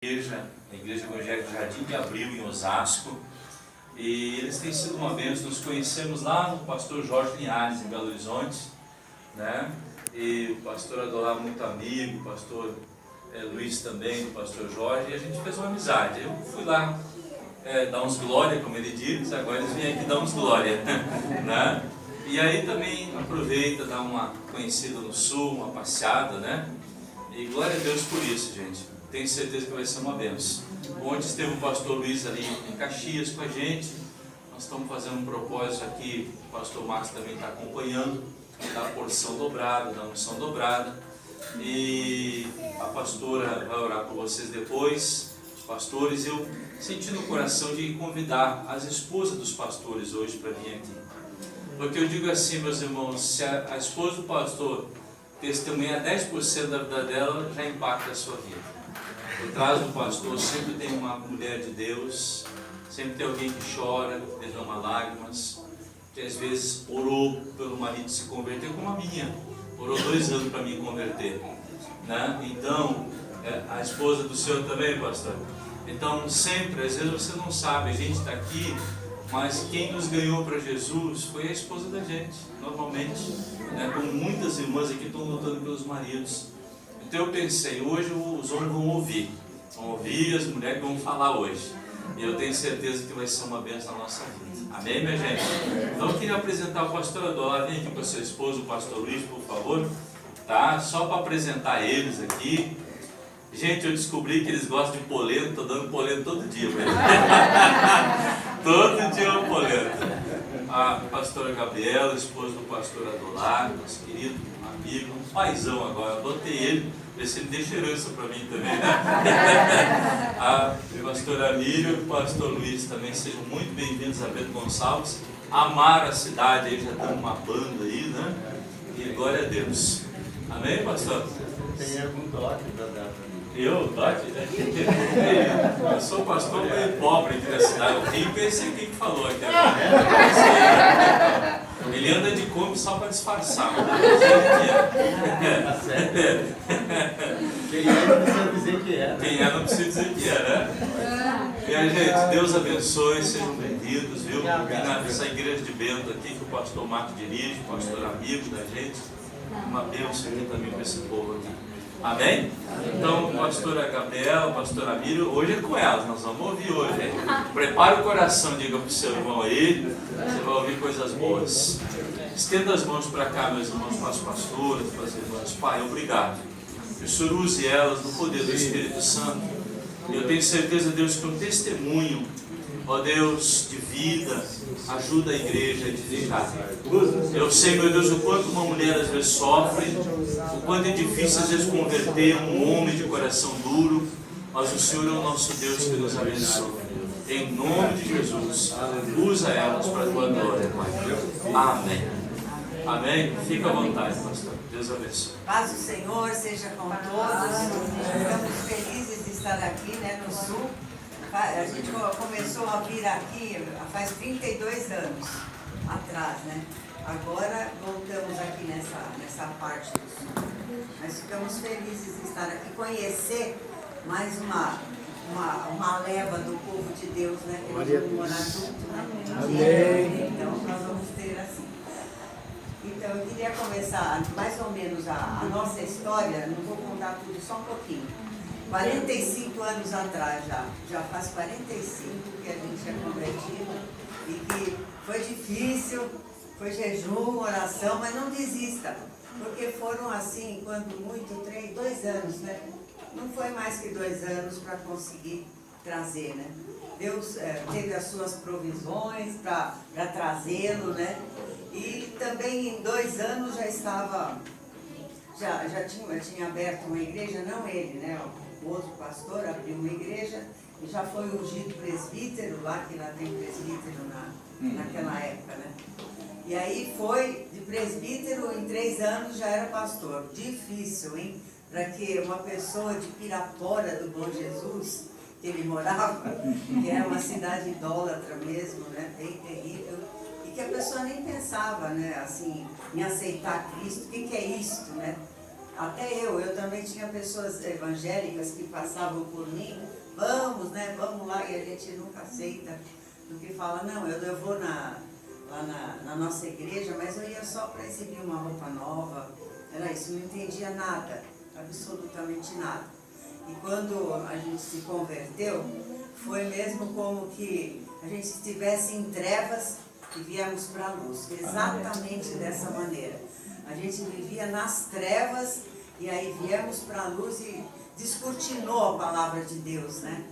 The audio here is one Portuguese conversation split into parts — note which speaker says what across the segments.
Speaker 1: A Igreja Evangélica Jardim de Abril, em Osasco, e eles têm sido uma bênção. Nos conhecemos lá no pastor Jorge Linhares, em Belo Horizonte, né? E o pastor Adolá, muito amigo, o pastor Luiz também, o pastor Jorge, e a gente fez uma amizade. Eu fui lá dar uns glória, como ele diz, agora eles vêm aqui dar uns glória, né? E aí também aproveita, dá uma conhecida no sul, uma passeada, né? E glória a Deus por isso, gente. Tenho certeza que vai ser uma bênção. Ontem esteve o pastor Luiz ali em Caxias com a gente. Nós estamos fazendo um propósito aqui, o pastor Marcos também está acompanhando, da porção dobrada, da unção dobrada. E a pastora vai orar por vocês depois, os pastores. Eu senti no coração de convidar as esposas dos pastores hoje para vir aqui. Porque eu digo assim, meus irmãos, se a esposa do pastor testemunhar 10% da vida dela, já impacta a sua vida. Por trás do pastor sempre tem uma mulher de Deus, sempre tem alguém que chora, que derrama lágrimas, que às vezes orou pelo marido se converter, como a minha, orou 2 anos para me converter, né? Então, a esposa do senhor também, pastor? Então, sempre, às vezes você não sabe, a gente está aqui, mas quem nos ganhou para Jesus foi a esposa da gente, normalmente, né? Como muitas irmãs aqui estão lutando pelos maridos. Então eu pensei, hoje os homens vão ouvir as mulheres vão falar hoje, e eu tenho certeza que vai ser uma bênção na nossa vida. Amém, minha gente? Então eu queria apresentar o pastor Adolá. Vem aqui com a sua esposa, o pastor Luiz, por favor, tá? Só para apresentar eles aqui. Gente, eu descobri que eles gostam de polenta, estou dando polenta todo dia para eles. Todo dia uma polenta. A pastora Gabriela, esposa do pastor Adolá, nosso querido amigo, um paizão agora, eu botei ele, ver se ele deixa herança para mim também, né? A pastora Miriam e o pastor Luiz também, sejam muito bem-vindos a Bento Gonçalves. Amaram a cidade, aí já tem uma banda aí, né? E glória a Deus. Amém, pastor?
Speaker 2: Tem algum dote para dar para mim?
Speaker 1: Eu? Dote? Eu sou pastor meio pobre aqui da cidade. O rico é esse aqui que falou aqui agora. Ele anda de Kombi só para disfarçar.
Speaker 2: Quem é não precisa dizer que é.
Speaker 1: Quem é não precisa dizer que é, né? E aí, gente, Deus abençoe, sejam bem-vindos, viu? Nessa igreja de Bento aqui, que o pastor Marcos dirige, o pastor amigo da gente. Uma bênção aqui também para esse povo aqui. Amém? Então, pastora Gabriela, pastora Miriam, hoje é com elas, nós vamos ouvir hoje. Hein? Prepare o coração, diga para o seu irmão aí, você vai ouvir coisas boas. Estenda as mãos para cá, meus irmãos, para as pastoras, para as irmãs. Pai, obrigado. Que o Senhor use elas no poder do Espírito Santo. E eu tenho certeza, Deus, que um testemunho, ó Deus, de vida, ajuda a igreja a edificar. Eu sei, meu Deus, o quanto uma mulher às vezes sofre, o quanto é difícil às vezes converter um homem de coração duro, mas o Senhor é o nosso Deus que nos abençoa. Em nome de Jesus, usa elas para a tua glória, Pai. Amém. Amém? Fica à vontade, pastor. Deus abençoe.
Speaker 3: Paz do Senhor seja com todos. Estamos felizes de estar aqui, né, no Sul. A gente começou a vir aqui faz 32 anos atrás, né? Agora voltamos aqui nessa parte do Sul. Mas ficamos felizes de estar aqui, conhecer mais uma leva do povo de Deus, né? Que nós vamos morar junto, né?
Speaker 2: Amém.
Speaker 3: Então nós vamos ter assim. Então eu queria começar mais ou menos a nossa história, não vou contar tudo, só um pouquinho. 45 anos atrás já faz 45 que a gente é convertido e que foi difícil, foi jejum, oração, mas não desista, porque foram assim, quando muito, 2 anos, né? Não foi mais que 2 anos para conseguir trazer, né? Deus teve as suas provisões para trazê-lo, né? E também em 2 anos já estava, tinha aberto uma igreja, não ele, né? O outro pastor abriu uma igreja e já foi ungido presbítero lá, que lá tem presbítero naquela época, né? E aí foi de presbítero, em 3 anos já era pastor. Difícil, hein? Para que uma pessoa de Pirapora do Bom Jesus, que ele morava, que era uma cidade idólatra mesmo, né? Bem terrível, e que a pessoa nem pensava, né? Assim, em aceitar Cristo. O que é isto, né? Até eu também tinha pessoas evangélicas que passavam por mim, vamos, né, vamos lá, e a gente nunca aceita, porque fala, não, eu vou lá na nossa igreja, mas eu ia só para exibir uma roupa nova, era isso, não entendia nada, absolutamente nada. E quando a gente se converteu, foi mesmo como que a gente estivesse em trevas e viemos para a luz, exatamente dessa maneira. A gente vivia nas trevas e aí viemos para a luz e descortinou a palavra de Deus, né?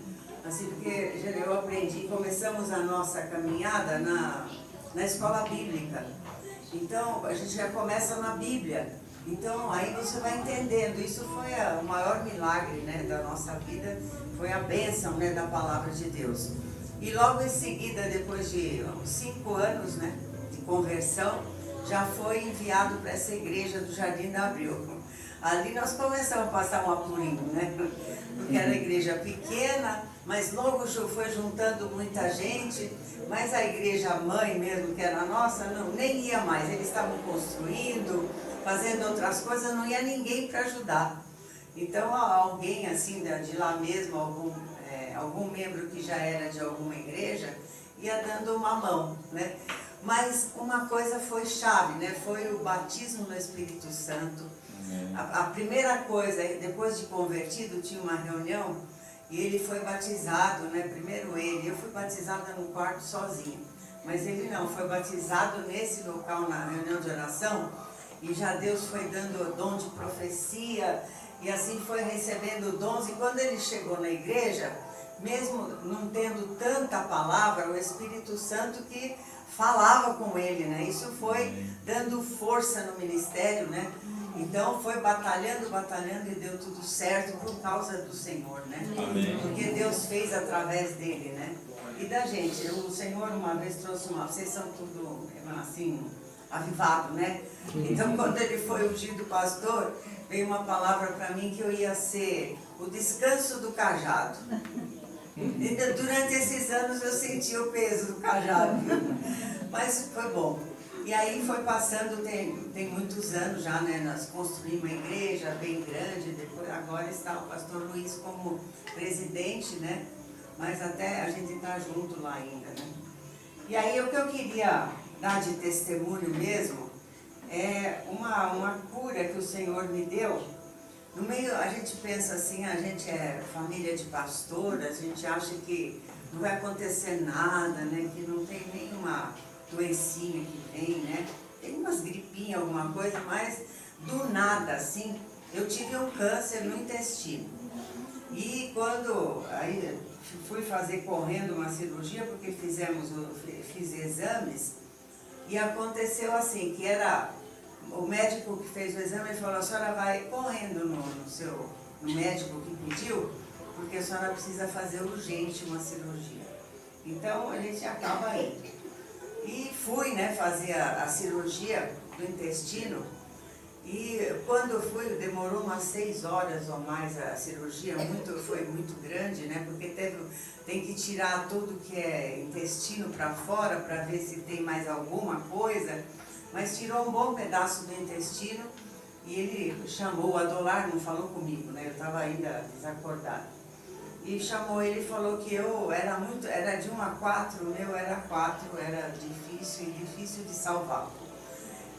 Speaker 3: Assim, porque eu aprendi, começamos a nossa caminhada na escola bíblica. Então, a gente já começa na Bíblia. Então, aí você vai entendendo. Isso foi o maior milagre, né, da nossa vida, foi a bênção, né, da palavra de Deus. E logo em seguida, depois de uns 5 anos, né, de conversão, já foi enviado para essa igreja do Jardim da Abril. Ali nós começamos a passar um apurinho, né? Porque era igreja pequena, mas logo foi juntando muita gente, mas a igreja mãe mesmo, que era a nossa, não, nem ia mais. Eles estavam construindo, fazendo outras coisas, não ia ninguém para ajudar. Então alguém assim de lá mesmo, algum membro que já era de alguma igreja, ia dando uma mão, né? Mas uma coisa foi chave, né? Foi o batismo no Espírito Santo. A primeira coisa, depois de convertido, tinha uma reunião e ele foi batizado, né? Primeiro ele, eu fui batizada no quarto sozinha, mas ele não, foi batizado nesse local, na reunião de oração, e já Deus foi dando o dom de profecia, e assim foi recebendo dons, e quando ele chegou na igreja, mesmo não tendo tanta palavra, o Espírito Santo que falava com ele, né? Isso foi dando força no ministério, né? Então foi batalhando e deu tudo certo por causa do Senhor, né?
Speaker 1: Amém.
Speaker 3: Porque Deus fez através dele, né? E da gente. O Senhor uma vez trouxe vocês são tudo assim, avivado, né? Então quando ele foi ungido pastor, veio uma palavra para mim que eu ia ser o descanso do cajado. E durante esses anos eu senti o peso do cajado, mas foi bom. E aí foi passando, tem muitos anos já, né? Nós construímos uma igreja bem grande, depois, agora está o pastor Luiz como presidente, né? Mas até a gente está junto lá ainda, né? E aí o que eu queria dar de testemunho mesmo é uma cura que o Senhor me deu. No meio, a gente pensa assim, a gente é família de pastor, a gente acha que não vai acontecer nada, né? Que não tem nenhuma doencinha que vem, né? Tem umas gripinhas, alguma coisa, mas do nada, assim, eu tive um câncer no intestino. E quando aí fui fazer correndo uma cirurgia, porque fiz exames, e aconteceu assim, que era o médico que fez o exame, ele falou, a senhora vai correndo no médico que pediu, porque a senhora precisa fazer urgente uma cirurgia. Então a gente acaba indo. E fui, né, fazer a cirurgia do intestino, e quando eu fui, demorou umas 6 horas ou mais a cirurgia, foi muito grande, né, porque tem que tirar tudo que é intestino para fora, para ver se tem mais alguma coisa, mas tirou um bom pedaço do intestino, e ele chamou o Adolar, não falou comigo, né, eu estava ainda desacordada. E chamou ele e falou que eu era de 1 a 4, o meu era 4, era difícil de salvar.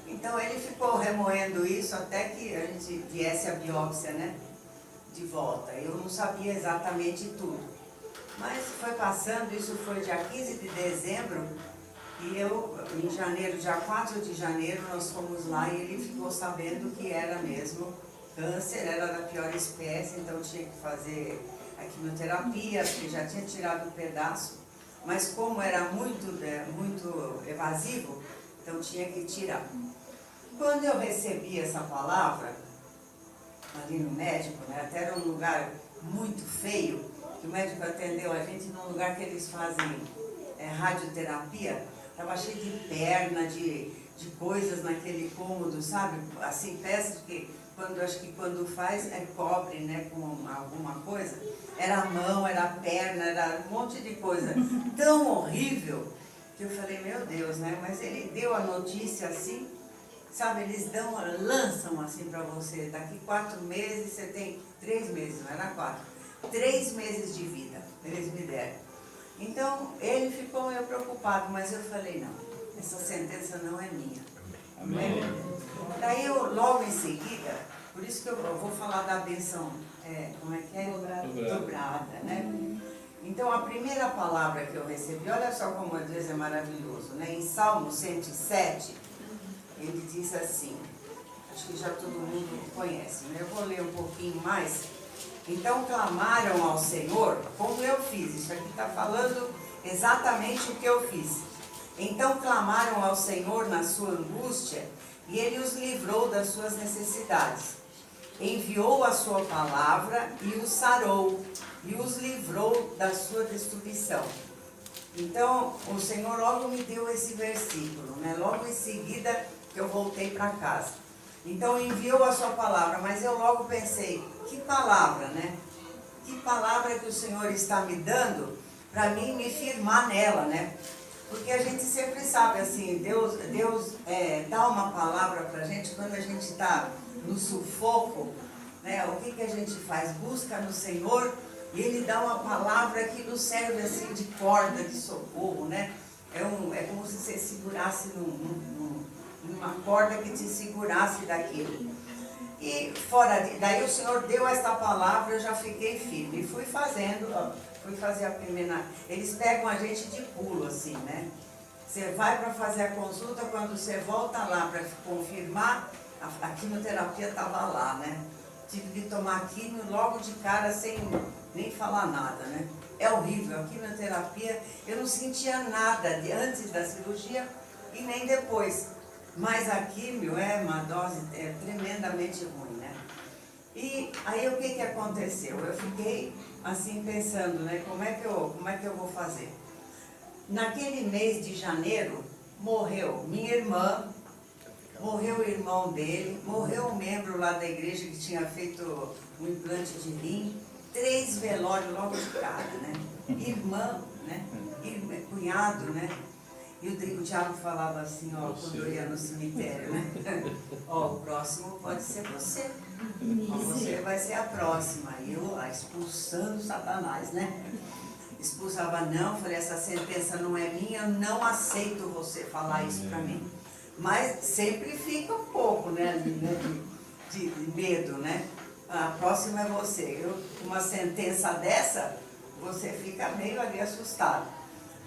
Speaker 3: Então ele ficou remoendo isso até que a gente viesse a biópsia, né, de volta. Eu não sabia exatamente tudo. Mas foi passando, isso foi dia 15 de dezembro, e eu, em janeiro, dia 4 de janeiro, nós fomos lá e ele ficou sabendo que era mesmo câncer, era da pior espécie, então tinha que fazer a quimioterapia, porque já tinha tirado um pedaço, mas como era muito evasivo, então tinha que tirar. Quando eu recebi essa palavra, ali no médico, né, até era um lugar muito feio, que o médico atendeu a gente num lugar que eles fazem radioterapia, estava cheio de perna, de coisas naquele cômodo, sabe? Assim, peças que acho que quando faz cobre, né, com alguma coisa. Era a mão, era a perna, era um monte de coisa tão horrível que eu falei, meu Deus, né? Mas ele deu a notícia assim, sabe, eles lançam assim para você, daqui 4 meses você tem 3 meses, não era 4, 3 meses de vida, eles me deram. Então, ele ficou meio preocupado, mas eu falei, não, essa sentença não é minha.
Speaker 1: Amém.
Speaker 3: Daí eu, logo em seguida, por isso que eu vou falar da bênção, como é que é? Dobrada, né? Então, a primeira palavra que eu recebi, olha só como Deus é maravilhoso, né? Em Salmo 107, ele diz assim, acho que já todo mundo conhece, né? Eu vou ler um pouquinho mais. Então, clamaram ao Senhor, como eu fiz. Isso aqui está falando exatamente o que eu fiz. Então, clamaram ao Senhor na sua angústia, e Ele os livrou das suas necessidades. Enviou a sua palavra e os sarou, e os livrou da sua destruição. Então, o Senhor logo me deu esse versículo, né? Logo em seguida que eu voltei para casa. Então, enviou a sua palavra, mas eu logo pensei, que palavra, né? Que palavra que o Senhor está me dando para mim me firmar nela, né? Porque a gente sempre sabe, assim, Deus dá uma palavra para a gente quando a gente está no sufoco, né? O que a gente faz? Busca no Senhor e Ele dá uma palavra que nos serve assim de corda de socorro, né? É como se você segurasse numa corda que te segurasse daquilo. E daí o Senhor deu esta palavra, eu já fiquei firme. E fui fazer a primeira. Eles pegam a gente de pulo, assim, né? Você vai para fazer a consulta, quando você volta lá para confirmar, a quimioterapia estava lá, né? Tive que tomar quimio logo de cara, sem nem falar nada, né? É horrível, a quimioterapia, eu não sentia nada antes da cirurgia e nem depois. Mas a quimio é uma dose tremendamente ruim, né? E aí o que aconteceu? Eu fiquei assim pensando, né? Como é que eu vou fazer? Naquele mês de janeiro, morreu minha irmã, morreu o irmão dele, morreu um membro lá da igreja que tinha feito um implante de rim, 3 velórios logo de cara, né? Irmã, né? Cunhado, né? E o diabo falava assim, ó, quando eu ia no cemitério, né? Ó, o próximo pode ser você. Ó, você vai ser a próxima. E eu lá, expulsando Satanás, né? Expulsava, não, falei, essa sentença não é minha, eu não aceito você falar isso pra mim. Mas sempre fica um pouco, né, de medo, né? A próxima é você. Uma sentença dessa, você fica meio ali assustado.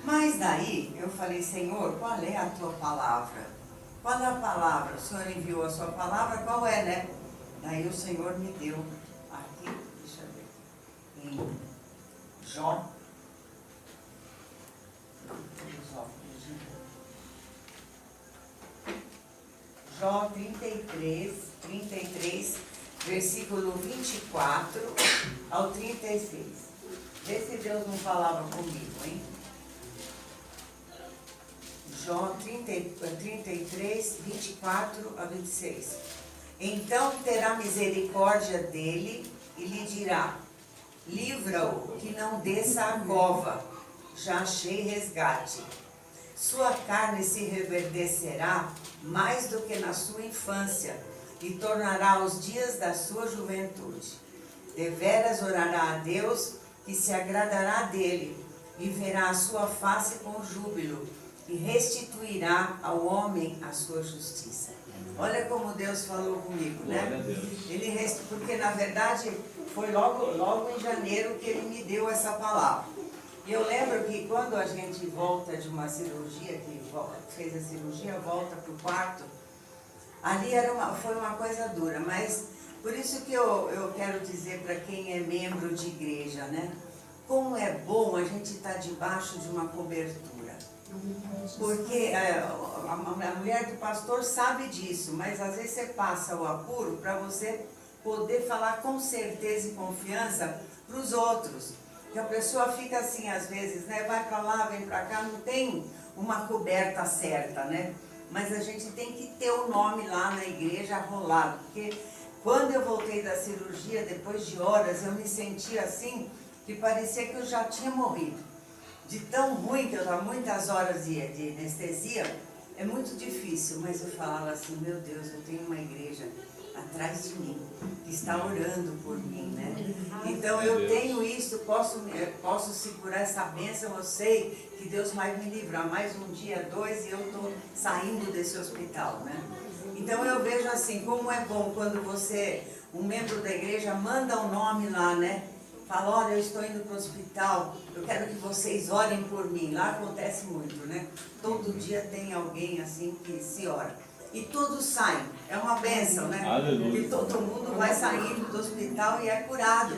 Speaker 3: Mas daí eu falei, Senhor, qual é a tua palavra? Qual é a palavra? O Senhor enviou a sua palavra, qual é, né? Daí o Senhor me deu aqui, deixa eu ver, em Jó. Jó 33, versículo 24 ao 36. Vê se Deus não falava comigo, hein? Jó 33, 24 a 26. Então terá misericórdia dele e lhe dirá, livra-o, que não desça à cova, já achei resgate. Sua carne se reverdecerá mais do que na sua infância, e tornará os dias da sua juventude. Deveras orará a Deus, que se agradará dele, e verá a sua face com júbilo, e restituirá ao homem a sua justiça. Olha como Deus falou comigo, né? Porque na verdade foi logo em janeiro que Ele me deu essa palavra. E eu lembro que quando a gente volta de uma cirurgia, que fez a cirurgia, volta para o quarto, ali foi uma coisa dura, mas por isso que eu quero dizer para quem é membro de igreja, né? Como é bom a gente estar debaixo de uma cobertura. Porque a mulher do pastor sabe disso, mas às vezes você passa o apuro para você poder falar com certeza e confiança para os outros. Que a pessoa fica assim, às vezes, né? Vai para lá, vem para cá, não tem uma coberta certa, né? Mas a gente tem que ter o nome lá na igreja rolado. Porque quando eu voltei da cirurgia, depois de horas, eu me sentia assim, que parecia que eu já tinha morrido. De tão ruim que eu estava, muitas horas de anestesia, é muito difícil, mas eu falava assim, meu Deus, eu tenho uma igreja atrás de mim, que está orando por mim, né? Então eu tenho isso, posso segurar essa bênção, eu sei que Deus vai me livrar mais um dia, 2, e eu estou saindo desse hospital, né? Então eu vejo assim, como é bom quando você, um membro da igreja, manda um nome lá, né? Fala, olha, eu estou indo para o hospital, eu quero que vocês orem por mim. Lá acontece muito, né? Todo dia tem alguém assim que se ora. E todos saem, é uma bênção, né?
Speaker 1: Aleluia.
Speaker 3: E todo mundo vai saindo do hospital e é curado.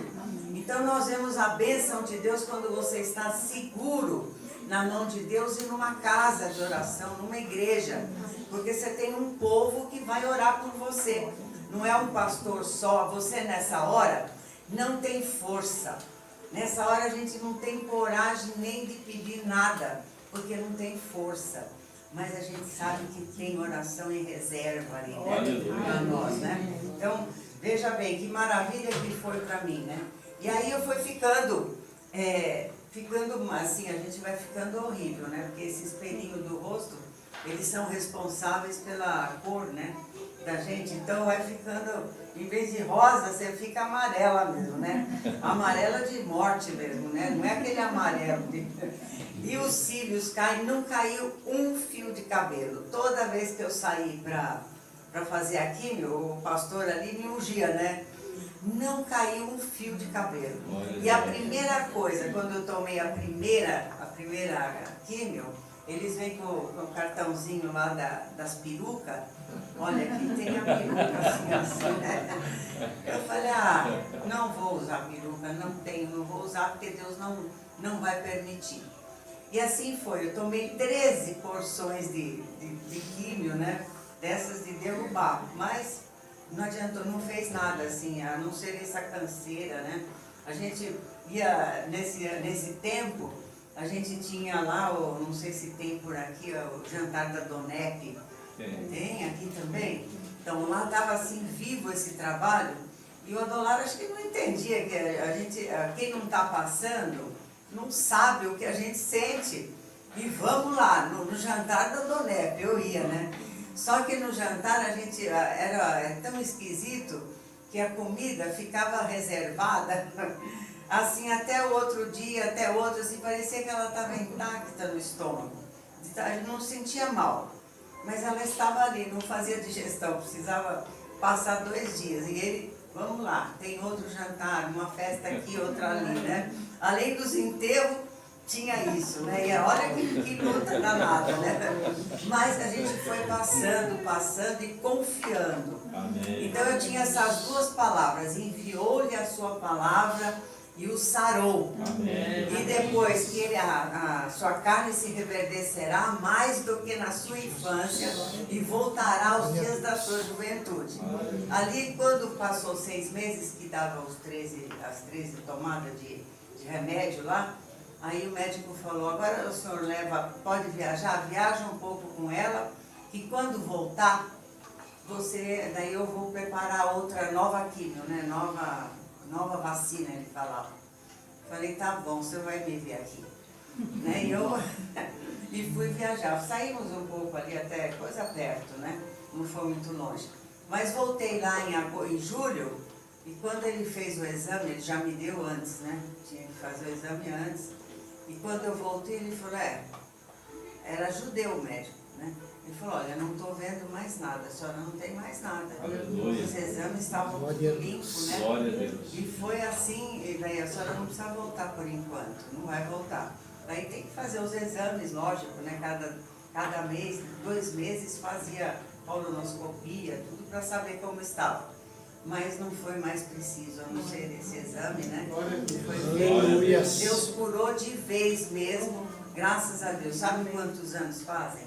Speaker 3: Então nós vemos a bênção de Deus quando você está seguro na mão de Deus e numa casa de oração, numa igreja. Porque você tem um povo que vai orar por você. Não é um pastor só, você nessa hora não tem força. Nessa hora a gente não tem coragem nem de pedir nada, porque não tem força. Mas a gente sabe que tem oração em reserva ali, né? Para nós, né? Então, veja bem, que maravilha que foi para mim, né? E aí eu fui ficando assim, a gente vai ficando horrível, né? Porque esse espelhinho do rosto, eles são responsáveis pela cor, né? Da gente, então vai ficando, em vez de rosa, você fica amarela mesmo, né? Amarela de morte mesmo, né? Não é aquele amarelo. E os cílios caem, não caiu um fio de cabelo. Toda vez que eu saí para fazer a químio, o pastor ali me ungia, né? Não caiu um fio de cabelo. E a primeira coisa, quando eu tomei a primeira químio, eles vêm com o cartãozinho lá das perucas. Olha, aqui tem a peruca assim, né? Eu falei, não vou usar peruca, não vou usar porque Deus não vai permitir. E assim foi, eu tomei 13 porções de químio, né? Dessas de derrubar, mas não adiantou, não fez nada assim, a não ser essa canseira, né? A gente ia, nesse tempo, a gente tinha lá, não sei se tem por aqui, o jantar da Donep. Tem aqui também? Então lá estava assim, vivo esse trabalho, e o Adolar acho que não entendia, que quem não está passando, não sabe o que a gente sente. E vamos lá, no jantar da Donep, eu ia, né? Só que no jantar a gente era tão esquisito que a comida ficava reservada, assim, até o outro dia, até o outro, assim, parecia que ela estava intacta no estômago. Não sentia mal, mas ela estava ali, não fazia digestão, precisava passar 2 dias. E ele, vamos lá, tem outro jantar, uma festa aqui, outra ali, né? Além dos enterros, tinha isso, né? E olha que luta danada, né? Mas a gente foi passando e confiando.
Speaker 1: Amém.
Speaker 3: Então eu tinha essas 2 palavras, enviou-lhe a sua palavra e o sarou.
Speaker 1: Amém.
Speaker 3: E depois que a sua carne se reverdecerá mais do que na sua infância e voltará aos dias da sua juventude. Ali, quando passou 6 meses, que dava as 13 tomadas de remédio lá, aí o médico falou, agora o senhor pode viajar, viaja um pouco com ela, e quando voltar, daí eu vou preparar outra nova químio, né? Nova vacina, ele falava. Falei, tá bom, o senhor vai me ver aqui. Né? E fui viajar. Saímos um pouco ali, até coisa perto, né? Não foi muito longe. Mas voltei lá em julho, e quando ele fez o exame, ele já me deu antes, né? Tinha que fazer o exame antes. E quando eu voltei, ele falou, era judeu o médico, né? Ele falou, olha, não estou vendo mais nada, a senhora não tem mais nada.
Speaker 1: Aleluia.
Speaker 3: Os exames estavam tudo limpos, né?
Speaker 1: Glória a Deus.
Speaker 3: E foi assim, e daí a senhora não precisa voltar por enquanto, não vai voltar. Daí tem que fazer os exames, lógico, né? Cada mês, 2 meses fazia colonoscopia, tudo para saber como estava. Mas não foi mais preciso, a não ser esse exame, né? Deus curou de vez mesmo, graças a Deus. Sabe quantos anos fazem?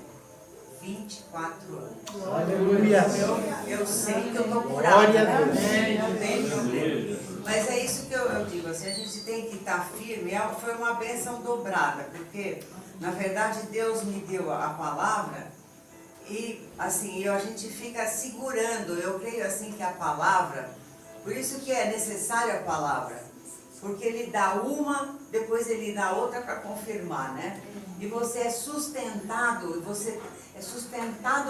Speaker 3: 24 anos.
Speaker 2: Aleluia.
Speaker 3: Eu sei que eu estou curada,
Speaker 2: Glória a
Speaker 3: né?
Speaker 2: Deus.
Speaker 3: Não tem problema. Mas é isso que eu digo, assim, a gente tem que estar firme. Foi uma bênção dobrada, porque, na verdade, Deus me deu a palavra e, assim, a gente fica segurando. Eu creio, assim, que a palavra, por isso que é necessária a palavra. Porque ele dá uma, depois ele dá outra para confirmar, né? E você é sustentado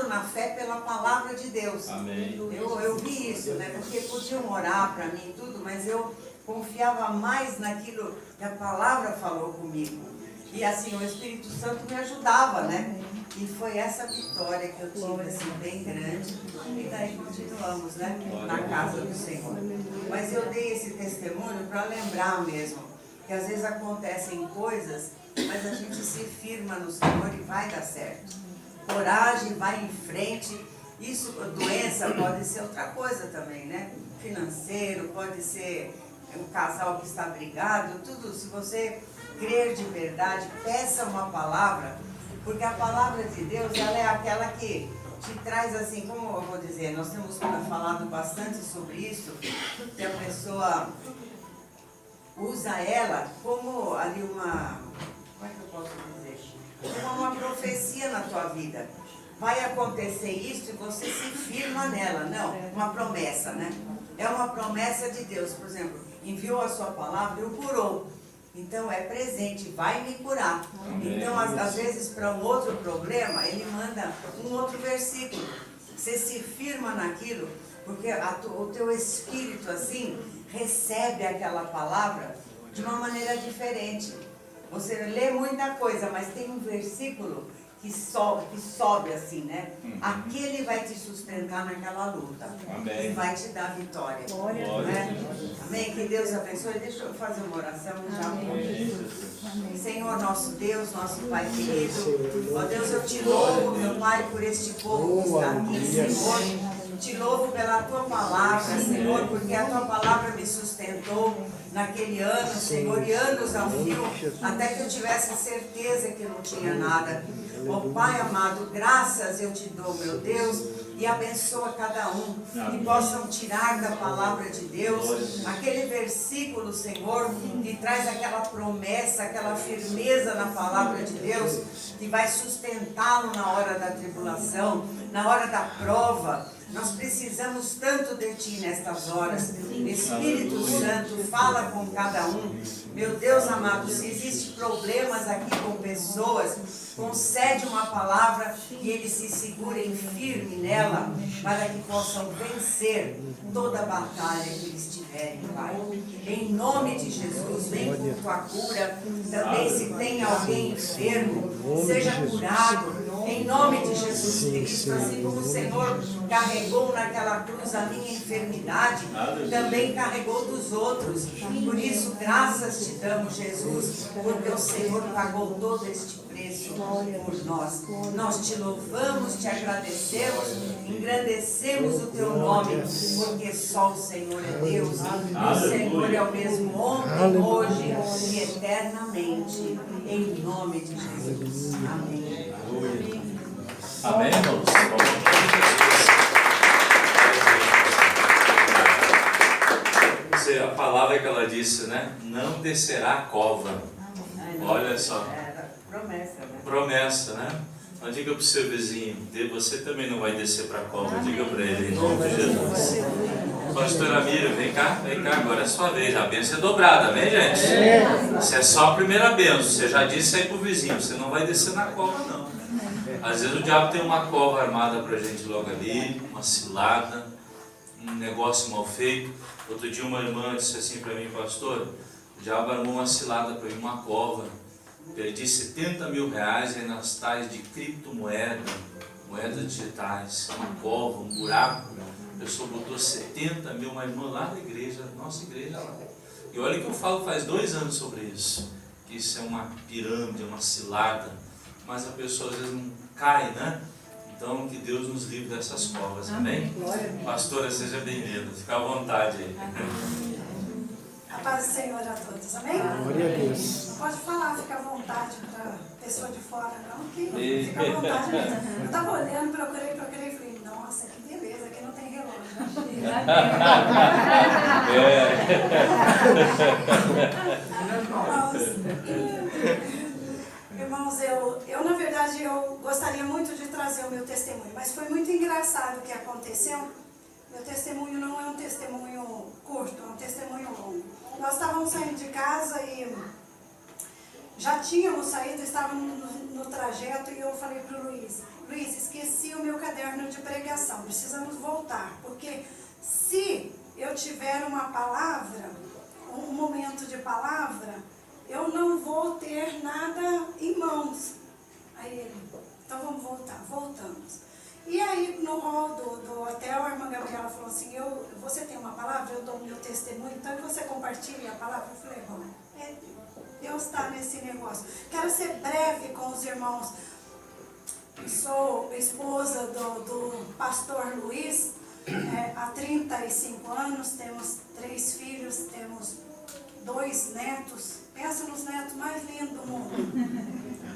Speaker 3: na fé pela palavra de Deus.
Speaker 1: Amém.
Speaker 3: Eu vi isso, né? Porque podiam orar para mim e tudo, mas eu confiava mais naquilo que a palavra falou comigo. E assim, o Espírito Santo me ajudava, né? E foi essa vitória que eu tive, assim, bem grande. E daí continuamos, né? Na casa do Senhor. Mas eu dei esse testemunho para lembrar mesmo, que às vezes acontecem coisas, mas a gente se firma no Senhor e vai dar certo. Coragem, vai em frente. Isso, doença, pode ser outra coisa também, né? Financeiro, pode ser um casal que está brigado, tudo. Se você crer de verdade, peça uma palavra, porque a palavra de Deus, ela é aquela que te traz assim, como eu vou dizer, nós temos falado bastante sobre isso, que a pessoa usa ela como ali uma, como é que eu posso dizer? Como uma profecia na tua vida. Vai acontecer isso e você se firma nela. Não, uma promessa, né? É uma promessa de Deus. Por exemplo, enviou a sua palavra e o curou. Então é presente, vai me curar. Então às vezes para um outro problema, ele manda um outro versículo. Você se firma naquilo, porque o teu espírito assim recebe aquela palavra de uma maneira diferente. Você lê muita coisa, mas tem um versículo que sobe assim, né? Aquele vai te sustentar naquela luta.
Speaker 1: Amém.
Speaker 3: E vai te dar vitória. Né? Amém? Que Deus abençoe. Deixa eu fazer uma oração já. Amém. Senhor, nosso Deus, nosso Pai querido. Ó Deus, eu te louvo, meu Pai, por este povo que está aqui, Senhor. Te louvo pela tua palavra, Senhor, porque a tua palavra me sustentou naquele ano, Senhor, e anos ao fio, até que eu tivesse certeza que não tinha nada. Ó Pai amado, graças eu te dou, meu Deus, e abençoa cada um, que possam tirar da palavra de Deus aquele versículo, Senhor, que traz aquela promessa, aquela firmeza na palavra de Deus, que vai sustentá-lo na hora da tribulação, na hora da prova. Nós precisamos tanto de Ti nestas horas. Espírito Santo, fala com cada um. Meu Deus amado, se existem problemas aqui com pessoas, concede uma palavra que eles se segurem firme nela, para que possam vencer toda a batalha que eles tiverem, Pai. Em nome de Jesus, vem com tua cura. Também se tem alguém enfermo, seja curado. Em nome de Jesus Cristo, assim como o Senhor carregou naquela cruz a minha enfermidade, também carregou dos outros. Por isso, graças te damos, Jesus, porque o Senhor pagou todo este preço por nós. Nós te louvamos, te agradecemos, engrandecemos o teu nome, porque só o Senhor é Deus. O Senhor é o mesmo ontem, hoje e eternamente. Em nome de Jesus. Amém.
Speaker 1: Amém, irmãos? A palavra que ela disse, né? Não descerá a cova. Olha só.
Speaker 3: Promessa, né?
Speaker 1: Promessa, né? Então diga para o seu vizinho, você também não vai descer para a cova. Diga para ele, em nome de Jesus. Pastora Miriam, vem cá, agora é a sua vez. A bênção é dobrada, amém, gente? Isso é só a primeira bênção. Você já disse aí para o vizinho, você não vai descer na cova, não. Às vezes o diabo tem uma cova armada para a gente logo ali, uma cilada, um negócio mal feito. Outro dia uma irmã disse assim para mim, pastor, o diabo armou uma cilada para mim, uma cova. Perdi 70 mil reais aí nas tais de criptomoeda, moedas digitais, uma cova, um buraco. A pessoa botou 70 mil, uma irmã lá da igreja, nossa igreja lá. E olha que eu falo faz 2 anos sobre isso, que isso é uma pirâmide, uma cilada, mas a pessoa às vezes não cai, né? Então que Deus nos livre dessas covas, amém? Pastora, seja bem-vinda, fica à vontade aí.
Speaker 4: A paz do Senhor a todos, amém?
Speaker 2: Glória a Deus.
Speaker 4: Não pode falar, fica à vontade para pessoa de fora, não, que fica à vontade mesmo. Eu estava olhando, procurei e falei, nossa, que beleza, aqui não tem relógio. Irmãos, eu na verdade, eu gostaria muito de trazer o meu testemunho, mas foi muito engraçado o que aconteceu. Meu testemunho não é um testemunho curto, é um testemunho longo. nós estávamos saindo de casa e já tínhamos saído, estávamos no trajeto e eu falei para o Luiz, esqueci o meu caderno de pregação, precisamos voltar, porque se eu tiver uma palavra, um momento de palavra, eu não vou ter nada em mãos. Aí ele, então vamos voltar, voltamos. E aí no hall do hotel, a irmã Gabriela falou assim, você tem uma palavra, eu dou o meu testemunho, então você compartilha a palavra? Eu falei, bom, Deus está nesse negócio. Quero ser breve com os irmãos. Sou esposa do pastor Luiz, há 35 anos, temos 3 filhos, temos 2 netos. Pensa nos netos mais lindos do mundo.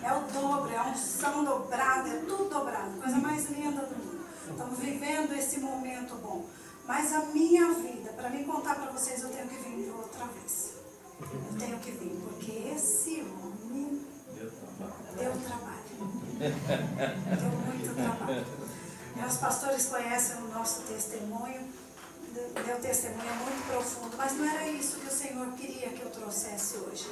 Speaker 4: É o dobro, é a unção dobrada, é tudo dobrado, coisa mais linda do mundo. Estamos vivendo esse momento bom. Mas a minha vida, para mim contar para vocês, eu tenho que vir de outra vez. Eu tenho que vir, porque esse homem deu trabalho. Deu muito trabalho. Meus pastores conhecem o nosso testemunho. Meu testemunho é muito profundo, mas não era isso que o Senhor queria que eu trouxesse hoje.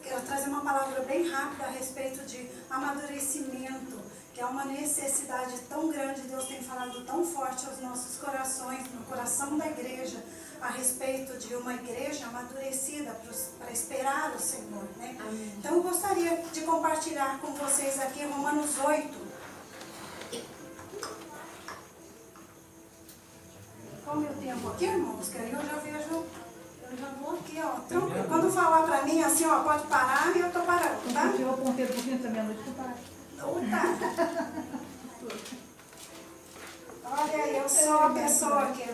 Speaker 4: Quero trazer uma palavra bem rápida a respeito de amadurecimento, que é uma necessidade tão grande. Deus tem falado tão forte aos nossos corações, no coração da igreja, a respeito de uma igreja amadurecida para esperar o Senhor, né? Então eu gostaria de compartilhar com vocês aqui Romanos 8. Como eu tenho aqui, irmãos, que aí eu já vejo, eu já vou aqui, ó, tranquilo. Quando falar pra mim assim, ó, pode parar, e eu tô parando, tá?
Speaker 5: Eu apontei um pouquinho também à noite, tu parar.
Speaker 4: Tá. Olha aí, eu sou a pessoa que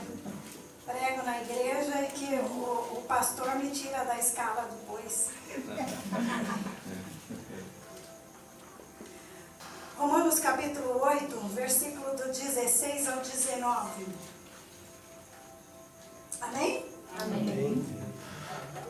Speaker 4: prego na igreja e que o pastor me tira da escala depois. Romanos capítulo 8, versículo do 16 ao 19. Amém?
Speaker 5: Amém.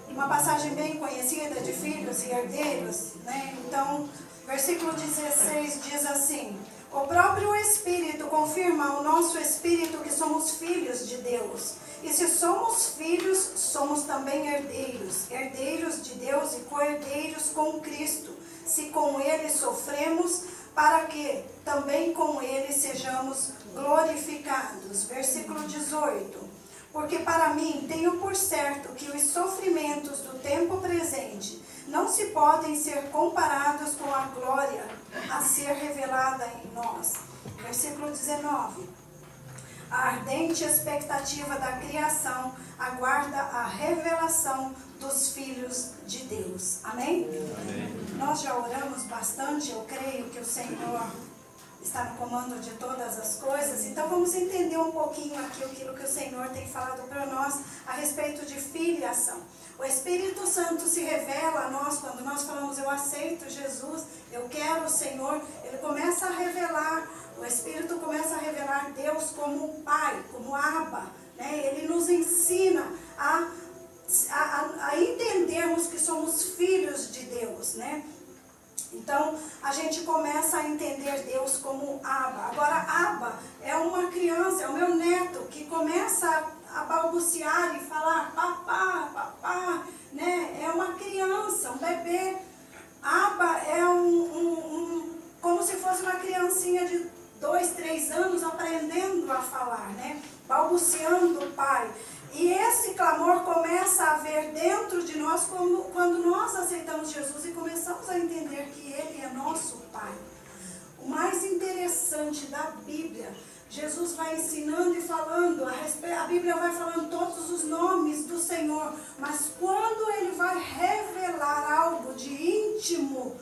Speaker 4: Uma passagem bem conhecida de filhos e herdeiros, né? Então, versículo 16 diz assim: o próprio Espírito confirma ao nosso espírito que somos filhos de Deus. E se somos filhos, somos também herdeiros, herdeiros de Deus e co-herdeiros com Cristo, se com Ele sofremos, para que também com Ele sejamos glorificados. Versículo 18. Porque para mim tenho por certo que os sofrimentos do tempo presente não se podem ser comparados com a glória a ser revelada em nós. Versículo 19. A ardente expectativa da criação aguarda a revelação dos filhos de Deus. Amém? Amém. Nós já oramos bastante, eu creio que o Senhor está no comando de todas as coisas. Então vamos entender um pouquinho aqui aquilo que o Senhor tem falado para nós a respeito de filiação. O Espírito Santo se revela a nós quando nós falamos eu aceito Jesus, eu quero o Senhor. Ele começa a revelar, o Espírito começa a revelar Deus como Pai, como Abba, né? Ele nos ensina a entendermos que somos filhos de Deus, né? Então, a gente começa a entender Deus como Abba. Agora, Abba é uma criança, é o meu neto, que começa a balbuciar e falar papá, papá, né? É uma criança, um bebê. Abba é como se fosse uma criancinha de 2, 3 anos aprendendo a falar, né? Balbuciando o pai. E esse clamor começa a haver dentro de nós quando nós aceitamos Jesus e começamos a entender que Ele é nosso Pai. O mais interessante da Bíblia, Jesus vai ensinando e falando, a Bíblia vai falando todos os nomes do Senhor, mas quando Ele vai revelar algo de íntimo,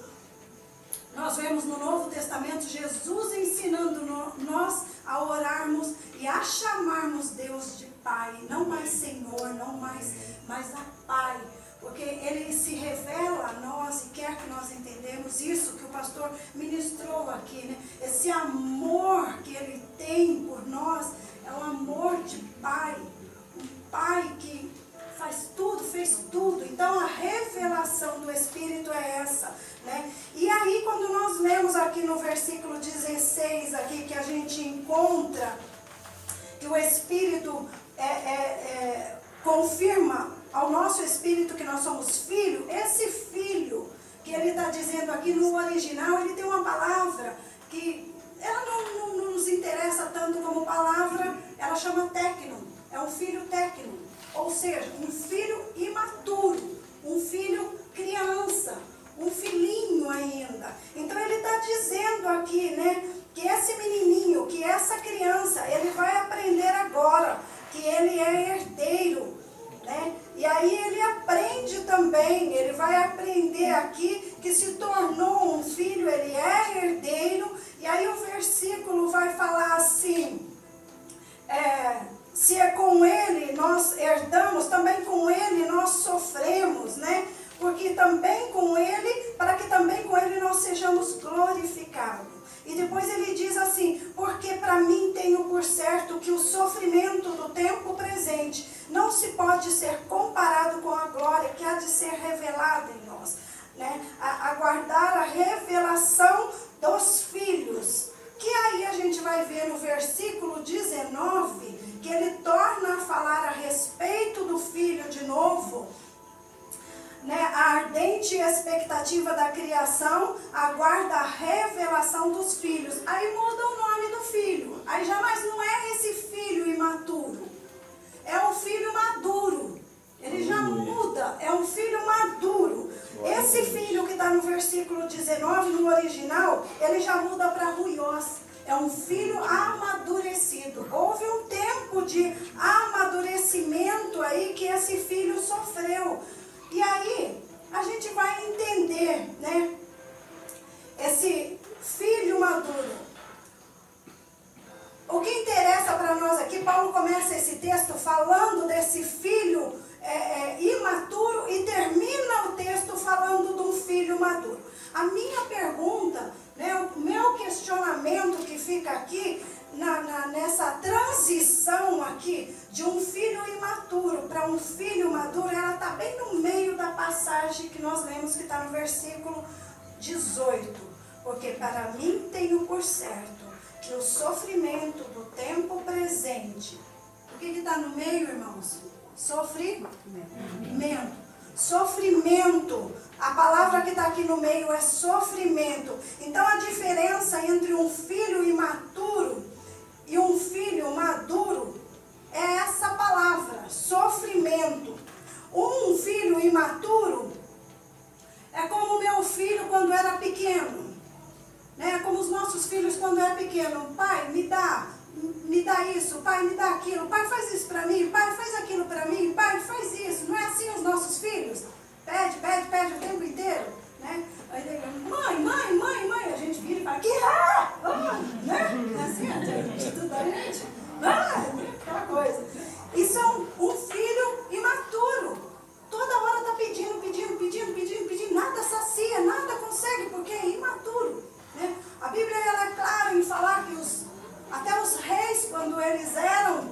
Speaker 4: nós vemos no Novo Testamento Jesus ensinando nós a orarmos e a chamarmos Deus de Pai, não mais Senhor, não mais a Pai, porque Ele se revela a nós e quer que nós entendamos isso que o pastor ministrou aqui, né? Esse amor que Ele tem por nós é um amor de Pai, um Pai que faz tudo, fez tudo. Então a revelação do Espírito é essa, né? E aí quando nós lemos aqui no versículo 16 aqui, que a gente encontra que o Espírito confirma ao nosso espírito que nós somos filho, esse filho que ele está dizendo aqui no original, ele tem uma palavra que ela não nos interessa tanto como palavra, ela chama tecno, é um filho tecno, ou seja, um filho imaturo, um filho criança, um filhinho ainda. Então ele está dizendo aqui, né, que esse menininho, que essa criança, ele vai aprender agora que ele é herdeiro, né? E aí ele aprende também, ele vai aprender aqui que se tornou um filho, ele é herdeiro. E aí o versículo vai falar assim, se é com ele nós herdamos, também com ele nós sofremos, né? Porque também com ele, para que também com ele nós sejamos glorificados. E depois ele diz assim, porque para mim tenho por certo que o sofrimento do tempo presente não se pode ser comparado com a glória que há de ser revelada em nós, né? Aguardar a revelação dos filhos, que aí a gente vai ver no versículo 19, que ele torna a falar a respeito do filho de novo, né? A ardente expectativa da criação aguarda a revelação dos filhos. Aí muda o nome do filho. Aí já mais não é esse filho imaturo. É um filho maduro. Ele já muda. É um filho maduro. Esse filho que está no versículo 19, no original, ele já muda para ruiós. É um filho amadurecido. Houve um tempo de amadurecimento aí que esse filho sofreu. E aí, a gente vai entender, né, esse filho maduro. O que interessa para nós aqui, Paulo começa esse texto falando desse filho imaturo e termina o texto falando de um filho maduro. A minha pergunta, né, o meu questionamento que fica aqui, nessa transição aqui de um filho imaturo para um filho maduro, ela está bem no meio da passagem que nós lemos, que está no versículo 18. Porque para mim tenho por certo que o sofrimento do tempo presente, o que está no meio, irmãos? Sofrimento. Sofrimento. A palavra que está aqui no meio é sofrimento. Então a diferença entre um filho imaturo e um filho maduro é essa palavra, sofrimento. Um filho imaturo é como o meu filho quando era pequeno, né? Como os nossos filhos quando era pequeno. Pai, me dá isso, pai, me dá aquilo, pai, faz isso para mim, pai, faz aquilo para mim, pai, faz isso. Não é assim os nossos filhos? Pede o tempo inteiro, né? Aí ele, mãe, a gente vira e fala, né? É assim, a gente estuda a gente, aquela coisa. Isso é um filho imaturo. Toda hora está pedindo, nada sacia, nada consegue, porque é imaturo, né? A Bíblia ela é clara em falar que até os reis, quando eles eram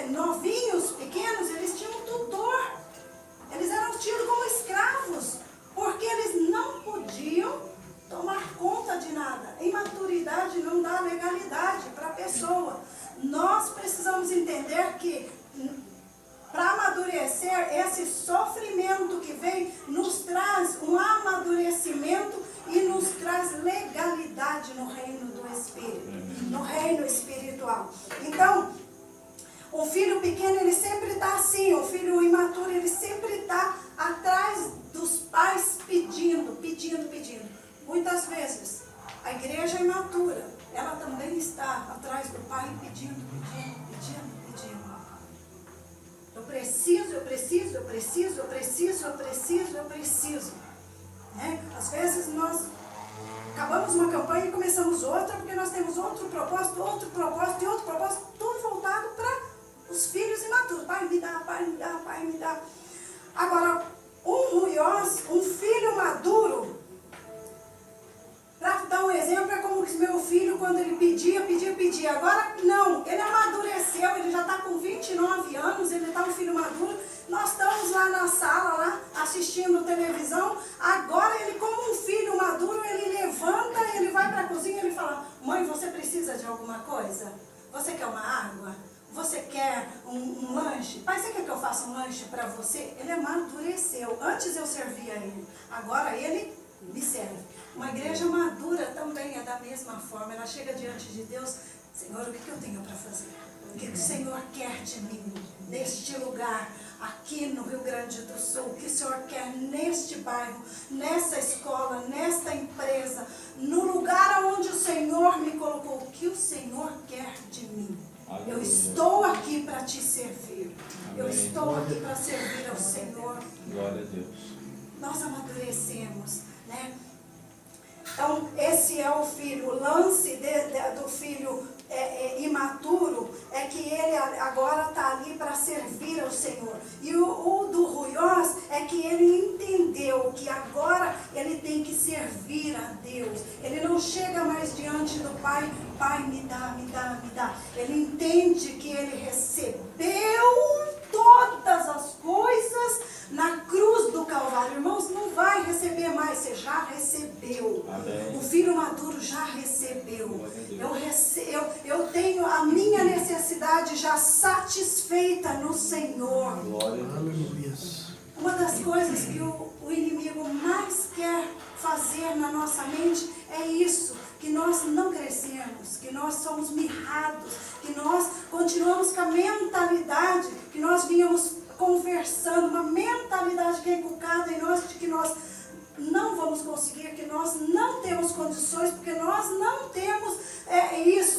Speaker 4: novinhos, pequenos, eles tinham um tutor. Eles eram tidos como escravos, porque eles não podiam tomar conta de nada. Imaturidade não dá legalidade para a pessoa. Nós precisamos entender que para amadurecer, esse sofrimento que vem nos traz um amadurecimento e nos traz legalidade no reino do Espírito, no reino espiritual. Então, o filho pequeno, ele sempre está assim, o filho imaturo, ele sempre está atrás dos pais pedindo. Muitas vezes, a igreja imatura, ela também está atrás do pai pedindo. Eu preciso. Né? Às vezes nós acabamos uma campanha e começamos outra, porque nós temos outro propósito, tudo voltado para os filhos imaturos. Pai, me dá. Agora, um filho maduro, para dar um exemplo, é como meu filho, quando ele pedia. Agora, não, ele amadureceu, ele já está com 29 anos, ele está um filho maduro. Nós estamos lá na sala, assistindo televisão. Agora, ele, como um filho maduro, ele levanta, ele vai para a cozinha e ele fala, mãe, você precisa de alguma coisa? Você quer uma água? Você quer um lanche? Pai, você quer que eu faça lanche para você, ele amadureceu. Antes eu servia ele, agora ele me serve. Uma igreja madura também é da mesma forma. Ela chega diante de Deus: Senhor, o que eu tenho para fazer? O que o Senhor quer de mim neste lugar, aqui no Rio Grande do Sul? O que o Senhor quer neste bairro, nessa escola, nesta empresa, no lugar onde o Senhor me colocou? O que o Senhor quer de mim? Eu estou aqui para te servir. Eu estou aqui para servir ao Senhor.
Speaker 1: Glória a Deus.
Speaker 4: Nós amadurecemos, né? Então, esse é o filho. O lance do filho imaturo é que ele agora está ali para servir ao Senhor. E o do ruiós é que ele entendeu que agora ele tem que servir a Deus. Ele não chega mais diante do pai: Pai, me dá, me dá, me dá. Ele entende que ele recebeu todas as coisas na cruz do Calvário. Irmãos, não vai receber mais, você já recebeu.
Speaker 1: Amém.
Speaker 4: O filho maduro já recebeu. Eu tenho a minha necessidade já satisfeita no Senhor.
Speaker 1: Glória a Deus.
Speaker 4: Uma das coisas que o inimigo mais quer fazer na nossa mente é isso: que nós não crescemos, que nós somos mirrados, que nós continuamos com a mentalidade que nós vínhamos conversando, uma mentalidade que é inculcada em nós de que nós não vamos conseguir, que nós não temos condições, porque nós não temos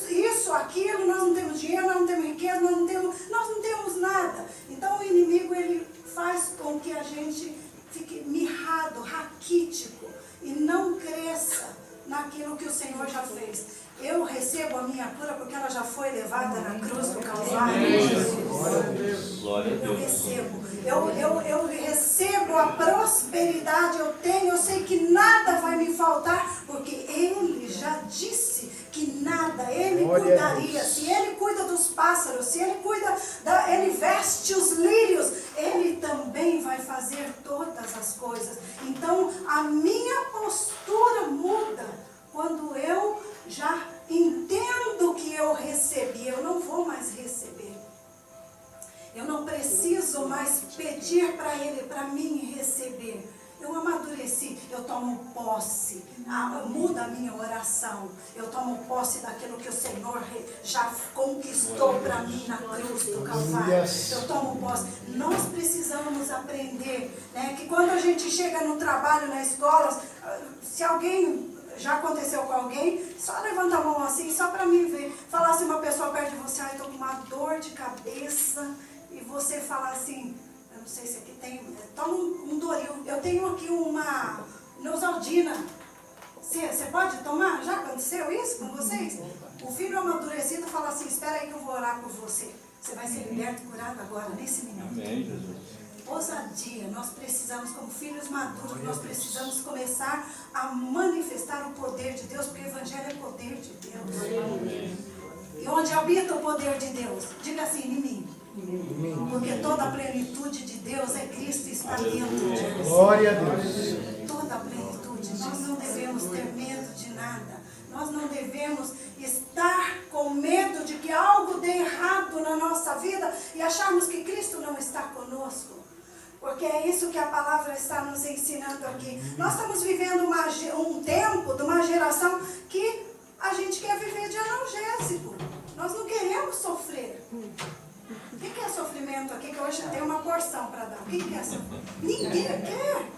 Speaker 4: isso, aquilo, nós não temos dinheiro, nós não temos riqueza, nós não temos nada. Então o inimigo, ele faz com que a gente fique mirrado, raquítico e não cresça naquilo que o Senhor já fez. Eu recebo a minha cura porque ela já foi levada na cruz do Calvário.
Speaker 1: Glória a
Speaker 4: Eu
Speaker 1: Deus.
Speaker 4: recebo. Eu recebo a prosperidade. Eu sei que nada vai me faltar, porque Ele já disse que nada, Ele cuidaria. Se Ele cuida dos pássaros, se Ele cuida, Ele veste os lírios, Ele também vai fazer todas as coisas. Então a minha postura muda quando eu já entendo que eu recebi. Eu não vou mais receber. Eu não preciso mais pedir para Ele, para mim receber. Eu amadureci, eu tomo posse, muda a minha oração. Eu tomo posse daquilo que o Senhor já conquistou para mim na cruz do Calvário. Eu tomo posse. Nós precisamos aprender, né, que quando a gente chega no trabalho, na escola, se alguém... Já aconteceu com alguém? Só levanta a mão assim, só para mim ver. Falar assim, uma pessoa perto de você: estou com uma dor de cabeça. E você falar assim: eu não sei se aqui tem, toma um Doril. Eu tenho aqui uma Neosaldina. Você pode tomar? Já aconteceu isso com vocês? O filho amadurecido fala assim: espera aí que eu vou orar por você. Você vai ser liberto e curado agora, nesse minuto.
Speaker 1: Amém, Jesus.
Speaker 4: Ousadia, nós precisamos, como filhos maduros, nós precisamos começar a manifestar o poder de Deus, porque o Evangelho é poder de Deus. E onde habita o poder de Deus? Diga assim: em mim. Porque toda a plenitude de Deus é Cristo, está dentro de nós.
Speaker 2: Glória a Deus.
Speaker 4: Toda a plenitude. Nós não devemos ter medo de nada. Nós não devemos estar com medo de que algo dê errado na nossa vida e acharmos que Cristo não está conosco. Porque é isso que a palavra está nos ensinando aqui. Nós estamos vivendo um tempo de uma geração que a gente quer viver de analgésico. Nós não queremos sofrer. O que é sofrimento aqui? Que hoje tem uma porção para dar. O que é sofrimento? Ninguém quer.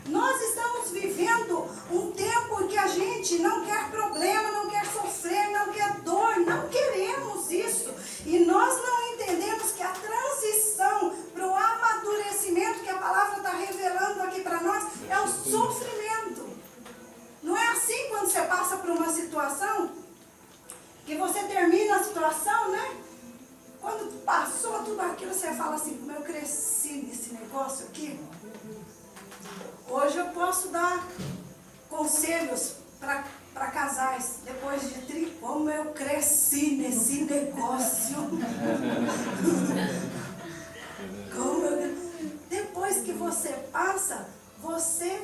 Speaker 4: Nós estamos vivendo um tempo em que a gente não quer problema, não quer sofrer, não quer dor, não queremos isso. E nós não entendemos que a transição para o amadurecimento que a palavra está revelando aqui para nós é o sofrimento. Não é assim quando você passa por uma situação, que você termina a situação, né? Quando passou tudo aquilo, você fala assim: como eu cresci nesse negócio aqui. Hoje eu posso dar conselhos para casais, depois de 30, como eu cresci nesse negócio. Depois que você passa, você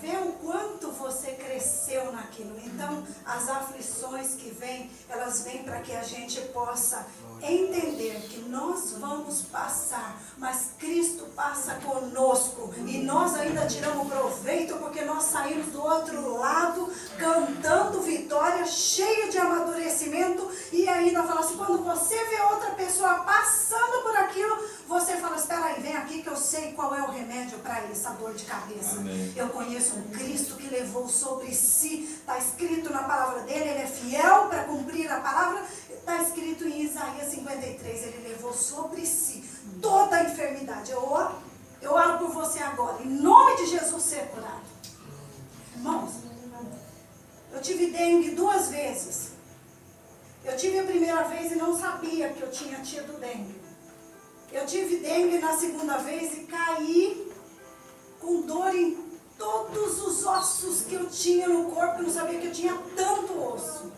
Speaker 4: vê o quanto você cresceu naquilo. naquilo. Então, as aflições que vêm, elas vêm para que a gente possa entender que nós vamos passar, mas Cristo passa conosco e nós ainda tiramos proveito porque nós saímos do outro lado cantando vitória, cheio de amadurecimento, e ainda fala assim, quando você vê outra pessoa passando por aquilo, você fala, espera aí, vem aqui que eu sei qual é o remédio para essa dor de cabeça.
Speaker 1: Amém.
Speaker 4: Eu conheço um Cristo que levou sobre si, está escrito na palavra dele, ele é fiel para cumprir a palavra. Está escrito em Isaías 53, ele levou sobre si toda a enfermidade. Eu oro por você agora, em nome de Jesus, ser curado. Irmãos, eu tive dengue 2 vezes. Eu tive a primeira vez e não sabia que eu tinha tido dengue. Eu tive dengue na segunda vez e caí com dor em todos os ossos que eu tinha no corpo. Eu não sabia que eu tinha tanto osso.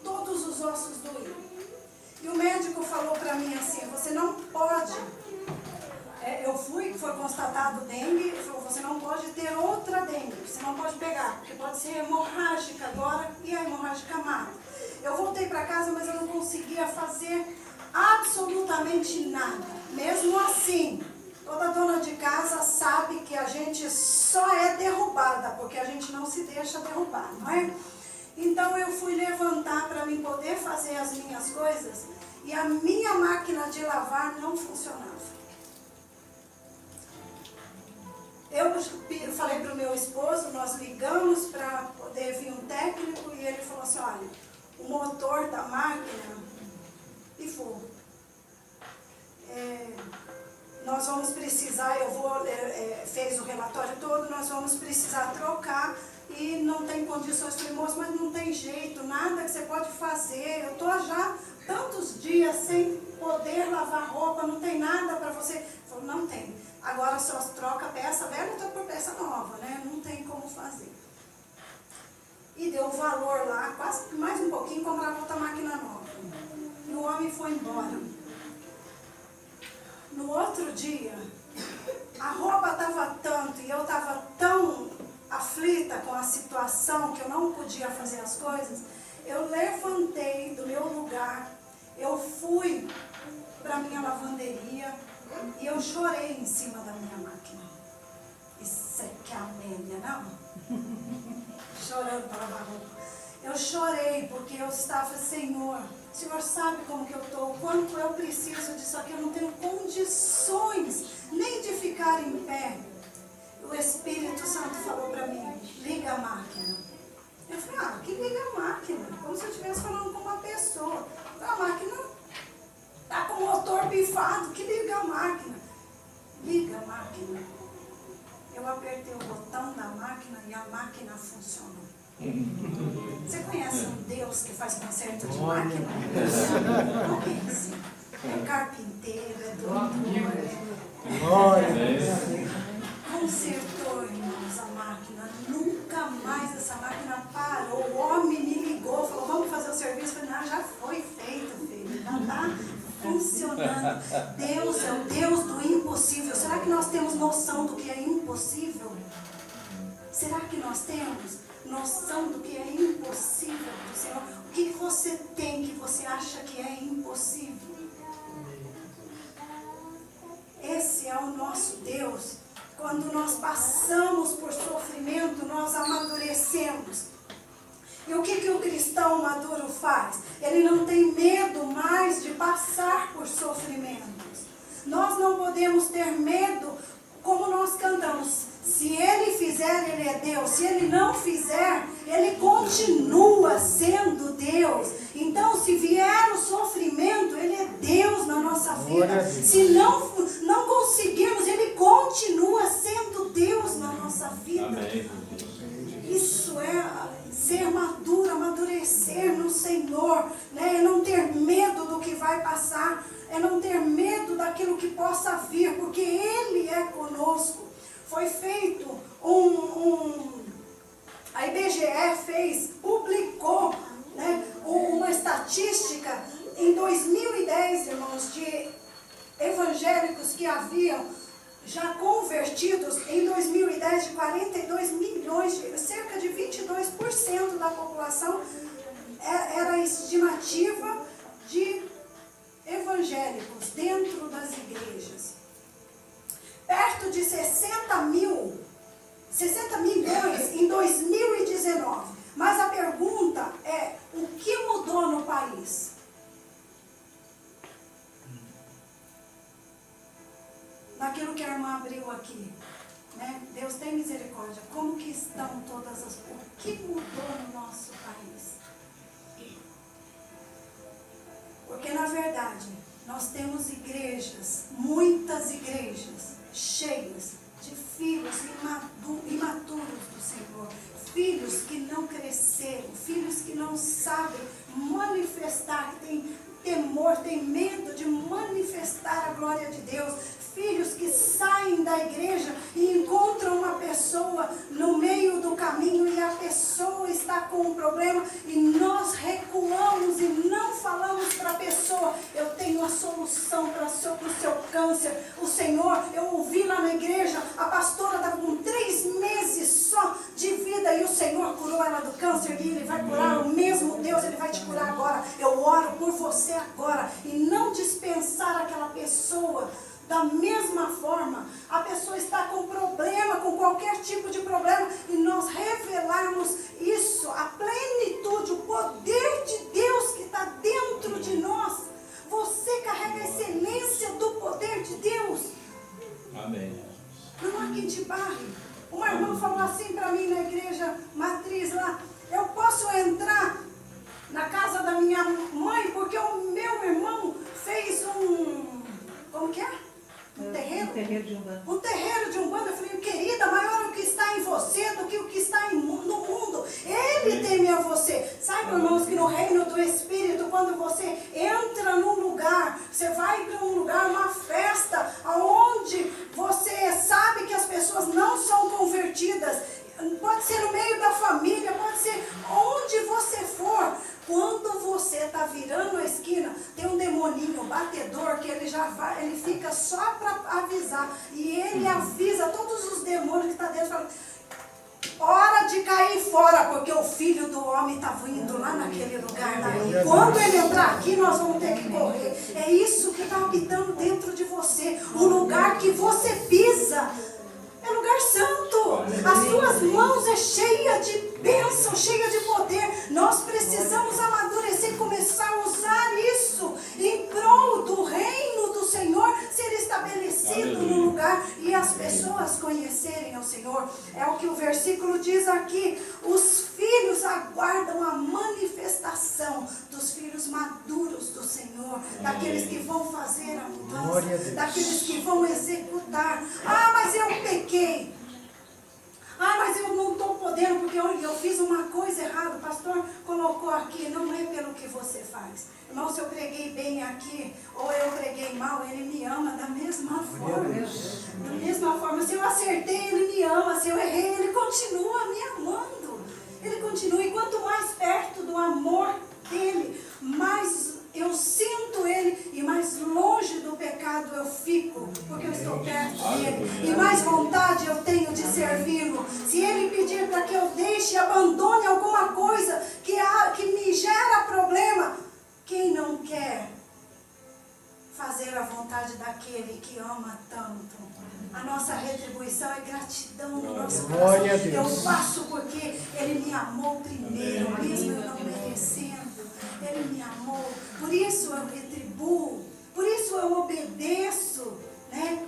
Speaker 4: Todos os ossos doíam. E o médico falou para mim assim, você não pode, foi constatado dengue, ele falou, você não pode ter outra dengue, você não pode pegar, porque pode ser hemorrágica agora, e a hemorrágica mata. Eu voltei para casa, mas eu não conseguia fazer absolutamente nada. Mesmo assim, toda dona de casa sabe que a gente só é derrubada, porque a gente não se deixa derrubar, não é? Então eu fui levantar para mim poder fazer as minhas coisas e a minha máquina de lavar não funcionava. Eu falei para o meu esposo, nós ligamos para poder vir um técnico e ele falou assim, olha, o motor da máquina pifou. Nós vamos precisar, fez o relatório todo, nós vamos precisar trocar. E não tem condições, falei, moço, mas não tem jeito, nada que você pode fazer. Eu estou já tantos dias sem poder lavar roupa, não tem nada para você. Ele falou, não tem. Agora só troca peça velha por peça nova, né? Não tem como fazer. E deu o valor lá, quase mais um pouquinho, comprava outra máquina nova. E o homem foi embora. No outro dia, a roupa estava tanto e eu estava tão aflita com a situação que eu não podia fazer as coisas, eu levantei do meu lugar, eu fui para a minha lavanderia e eu chorei em cima da minha máquina. Isso é que é a média, não? Chorando para lavar roupa. Eu chorei porque eu estava, Senhor, o Senhor sabe como que eu estou, o quanto eu preciso disso aqui, eu não tenho condições nem de ficar em pé. O Espírito Santo falou para mim, liga a máquina. Eu falei, que liga a máquina? Como se eu estivesse falando com uma pessoa. A máquina está com o motor pifado, que liga a máquina. Liga a máquina. Eu apertei o botão da máquina e a máquina funcionou. Você conhece um Deus que faz conserto de máquina? Não pense. É carpinteiro, é doutor, consertou, irmãos, a máquina. Nunca mais essa máquina parou. O homem me ligou, falou, vamos fazer o serviço. Eu falei, não, já foi feito, filho. Já está funcionando. Deus é o Deus do impossível. Será que nós temos noção do que é impossível? Será que nós temos noção do que é impossível do Senhor? O que você tem que você acha que é impossível? Esse é o nosso Deus. Quando nós passamos por sofrimento, nós amadurecemos. E o que o cristão maduro faz? Ele não tem medo mais de passar por sofrimentos. Nós não podemos ter medo, como nós cantamos. Se ele fizer, ele é Deus. Se ele não fizer, ele continua sendo Deus. Então, se vier o sofrimento, ele é Deus na nossa vida. Se não conseguirmos, ele continua sendo Deus na nossa vida.
Speaker 1: Amém.
Speaker 4: Isso é ser maduro, amadurecer no Senhor, né? É não ter medo do que vai passar, é não ter medo daquilo que possa vir, porque Ele é conosco. Foi feito a IBGE publicou, né, uma estatística em 2010, irmãos, de evangélicos que haviam já convertidos em 2010 de 42 milhões, cerca de 22% da população era a estimativa de evangélicos dentro das igrejas. Perto de 60 milhões em 2019. Mas a pergunta é, o que mudou no país? Naquilo que a irmã abriu aqui, né? Deus tem misericórdia. Como que estão todas as... O que mudou no nosso país? Porque, na verdade, nós temos igrejas, muitas igrejas, cheias de filhos imaturos do Senhor. Filhos que não cresceram, filhos que não sabem manifestar, que têm temor, têm medo de manifestar a glória de Deus. Filhos que saem da igreja e encontram uma pessoa no meio do caminho e a pessoa está com um problema e nós recuamos e não falamos para a pessoa, eu tenho a solução para o seu câncer. O Senhor, eu ouvi lá na igreja, a pastora estava com 3 meses só de vida e o Senhor curou ela do câncer e Ele vai curar, o mesmo Deus, Ele vai te curar agora. Eu oro por você agora e não dispensar aquela pessoa. Da mesma forma, a pessoa está com problema, com qualquer tipo de problema, e nós revelarmos isso, a plenitude, o poder de Deus que está dentro de nós. Você carrega a excelência do poder de Deus.
Speaker 1: Amém.
Speaker 4: Não há quem te barre. Uma irmã falou assim para mim na igreja matriz lá, eu posso entrar na casa da minha mãe porque o meu irmão fez como que é? Um terreiro?
Speaker 5: Um terreiro de Umbanda.
Speaker 4: Um terreiro de Umbanda. Eu falei, querida, maior é o que está em você do que o que está no mundo. Ele teme a você. Sabe, irmãos, que no reino do Espírito, quando você entra num lugar, você vai para um lugar, uma festa, onde você sabe que as pessoas não são convertidas. Pode ser no meio da família, pode ser onde você for. Quando você está virando a esquina, tem um demoninho batedor que ele já vai, ele fica só para avisar. E ele avisa todos os demônios que estão dentro, fala, hora de cair fora, porque o Filho do Homem está vindo lá naquele lugar. E quando ele entrar aqui, nós vamos ter que correr. É isso que está habitando dentro de você. O lugar que você pisa é lugar santo. As suas mãos é cheia de bênção, cheia de poder. Nós precisamos amadurecer e começar a usar isso em prol do reino do Senhor ser estabelecido no lugar e as pessoas conhecerem o Senhor. É o que o versículo diz aqui. Os filhos aguardam a manifestação dos filhos maduros do Senhor, daqueles que vão fazer a mudança, daqueles que vão executar. Ah, mas eu pequei. Ah, mas eu não estou podendo porque eu fiz uma coisa errada. O pastor colocou aqui, não é pelo que você faz. Irmão, se eu preguei bem aqui ou eu preguei mal, Ele me ama da mesma forma. Da mesma forma, se eu acertei, Ele me ama. Se eu errei, Ele continua me amando. Ele continua. E quanto mais perto do amor dEle, mais eu sinto Ele e mais longe do pecado eu fico, porque eu estou perto dEle. E mais vontade eu tenho de servi-lo. Se Ele pedir para que eu deixe e abandone alguma coisa que me gera problema, quem não quer fazer a vontade daquele que ama tanto? A nossa retribuição é gratidão no nosso coração. Eu faço porque Ele me amou primeiro, mesmo eu não merecendo. Ele me amou, por isso eu retribuo, por isso eu obedeço, né,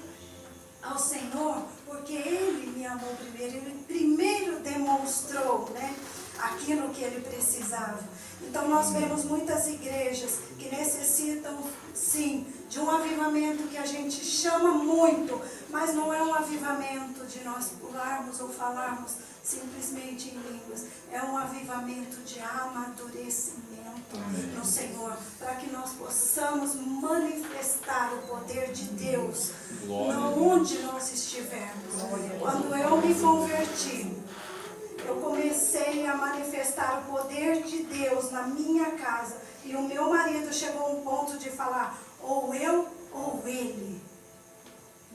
Speaker 4: ao Senhor, porque Ele me amou primeiro. Ele primeiro demonstrou, né, aquilo que Ele precisava. Então nós vemos muitas igrejas que necessitam, sim, de um avivamento que a gente chama muito, mas não é um avivamento de nós pularmos ou falarmos simplesmente em línguas. É um avivamento de amadurecimento no Senhor, para que nós possamos manifestar o poder de Deus onde nós estivermos. Quando eu me converti, eu comecei a manifestar o poder de Deus na minha casa. E o meu marido chegou a um ponto de falar, ou eu ou ele.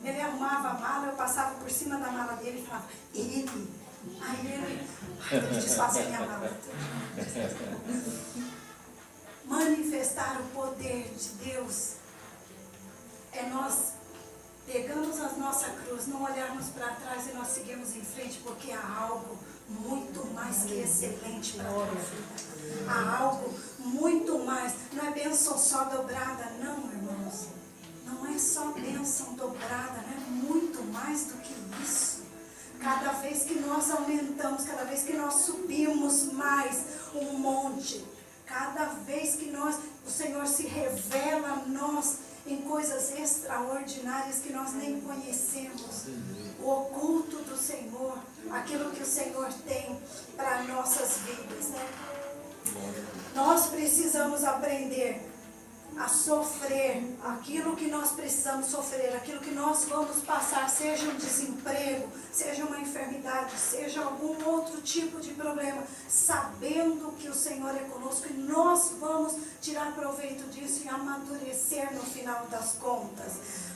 Speaker 4: Ele arrumava a mala, eu passava por cima da mala dele e falava, ele. Aí ele, Desfazer minha mala. Manifestar o poder de Deus é nós pegarmos a nossa cruz, não olharmos para trás e nós seguirmos em frente, porque há algo muito mais que excelente para a tua vida. Há algo muito mais. Não é bênção só dobrada, não, irmãos. Não é só bênção dobrada, né? Muito mais do que isso. Cada vez que nós aumentamos, cada vez que nós subimos mais um monte, cada vez que o Senhor se revela a nós em coisas extraordinárias que nós nem conhecemos. O oculto do Senhor, aquilo que o Senhor tem para nossas vidas, né? Nós precisamos aprender a sofrer aquilo que nós precisamos sofrer, aquilo que nós vamos passar, seja um desemprego, seja uma enfermidade, seja algum outro tipo de problema, sabendo que o Senhor é conosco e nós vamos tirar proveito disso e amadurecer no final das contas.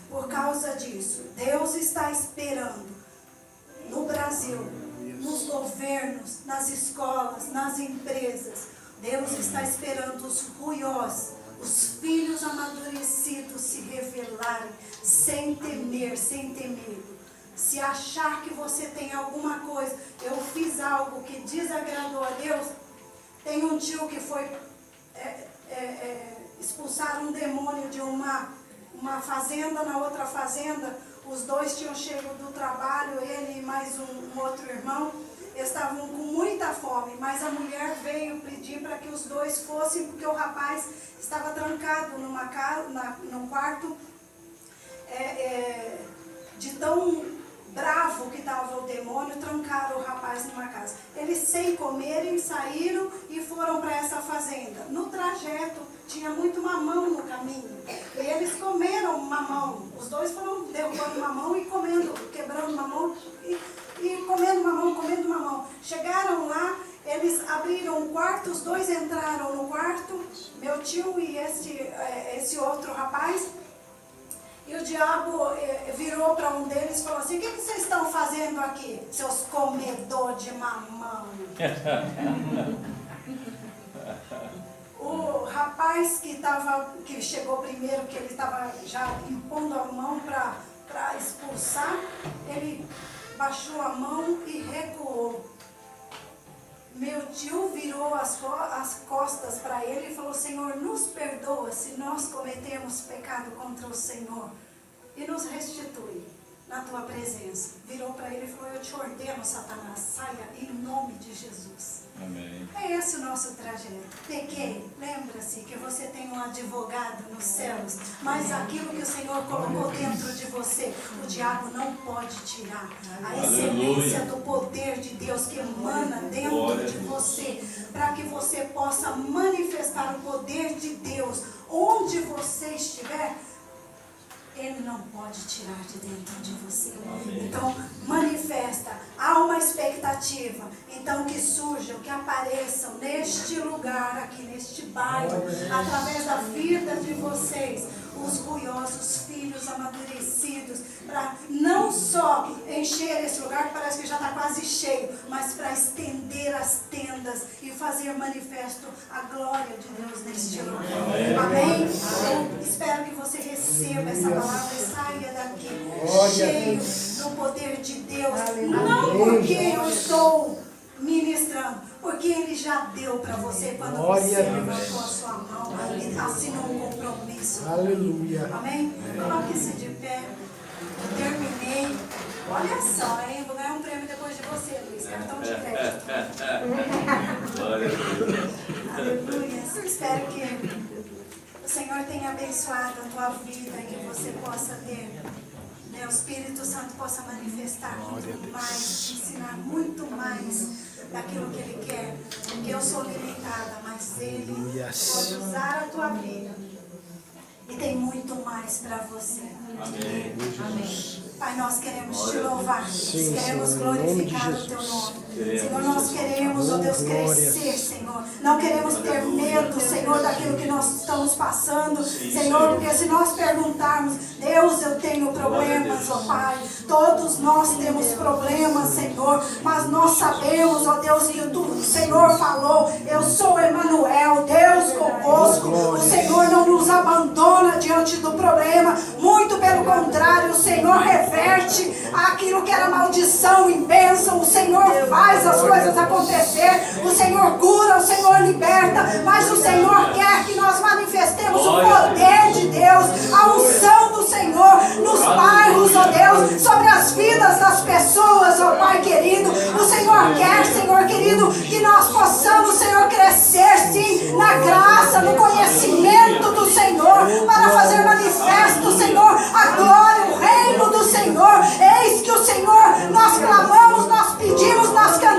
Speaker 4: Por causa disso, Deus está esperando no Brasil, nos governos, nas escolas, nas empresas. Deus está esperando os ruiós, os filhos amadurecidos se revelarem, sem temer, sem temer. Se achar que você tem alguma coisa, eu fiz algo que desagradou a Deus. Tem um tio que foi expulsar um demônio de uma fazenda na outra fazenda. Os dois tinham chego do trabalho, ele e mais um outro irmão. Estavam com muita fome, mas a mulher veio pedir para que os dois fossem, porque o rapaz estava trancado num quarto, de tão bravo que estava o demônio, trancaram o rapaz numa casa. Eles, sem comerem, saíram e foram para essa fazenda. No trajeto, tinha muito mamão no caminho, e eles comeram mamão. Os dois foram derrubando mamão e comendo, quebrando mamão e comendo mamão. Chegaram lá, eles abriram um quarto, os dois entraram no quarto, meu tio e esse outro rapaz, e o diabo virou para um deles e falou assim: o que vocês estão fazendo aqui, seus comedores de mamão? O rapaz que chegou primeiro, que ele estava já impondo a mão para expulsar, ele baixou a mão e recuou. Meu tio virou as costas para ele e falou: Senhor, nos perdoa se nós cometemos pecado contra o Senhor e nos restitui na tua presença. Virou para ele e falou: eu te ordeno, Satanás, saia em nome de Jesus.
Speaker 1: Amém.
Speaker 4: É esse o nosso trajeto. Pequei, lembra-se que você tem um advogado nos céus, mas aquilo que o Senhor colocou dentro de você, o diabo não pode tirar. A excelência do poder de Deus que emana dentro de você, para que você possa manifestar o poder de Deus onde você estiver. Ele não pode tirar de dentro de você. Então, manifesta. Há uma expectativa. Então, que surjam, que apareçam neste lugar, aqui neste bairro, através da vida de vocês, os ruiosos filhos amadurecidos, para não só encher esse lugar, que parece que já está quase cheio, mas para estender as tendas e fazer manifesto a glória de Deus neste lugar. Amém? Eu espero que você receba essa palavra e saia daqui cheio do poder de Deus. Não porque eu estou ministrando, porque Ele já deu para você quando você levantou a sua mão e assinou um compromisso.
Speaker 6: Aleluia.
Speaker 4: Amém? Coloque-se de pé. Eu terminei. Olha só, hein? Vou ganhar um prêmio depois de você, Luiz. Cartão de crédito.
Speaker 1: Glória a Deus.
Speaker 4: Aleluia. Espero que o Senhor tenha abençoado a tua vida e que você possa ter, o Espírito Santo possa manifestar muito mais, ensinar muito mais daquilo que Ele quer. Porque eu sou limitada, mas Ele pode usar a tua vida. E tem muito mais para você.
Speaker 1: Amém.
Speaker 4: Amém. Pai, nós queremos te louvar.
Speaker 6: Sim,
Speaker 4: Nós queremos
Speaker 6: Senhor, em nome de
Speaker 4: glorificar o
Speaker 6: Jesus.
Speaker 4: teu nome. Senhor, nós queremos ó Deus, crescer, Senhor. Não queremos ter medo, Senhor, daquilo que nós estamos passando, Senhor, porque se nós perguntarmos, Deus, eu tenho problemas, ó Pai. Todos nós temos problemas, Senhor, mas nós sabemos, ó Deus, que o Senhor falou, eu sou Emanuel, Deus conosco. O Senhor não nos abandona diante do problema, muito pelo contrário, o Senhor reverte aquilo que era maldição em bênção. O Senhor faz as coisas acontecer, o Senhor cura, o Senhor liberta, mas o Senhor quer que nós manifestemos o poder de Deus, a unção do Senhor nos bairros, ó Deus, sobre as vidas das pessoas, ó Pai querido. O Senhor quer, Senhor querido, que nós possamos, Senhor, crescer sim na graça, no conhecimento do Senhor, para fazer manifesto, Senhor, a glória, o reino do Senhor. Eis que o Senhor, nós clamamos, nós pedimos, nós cantamos.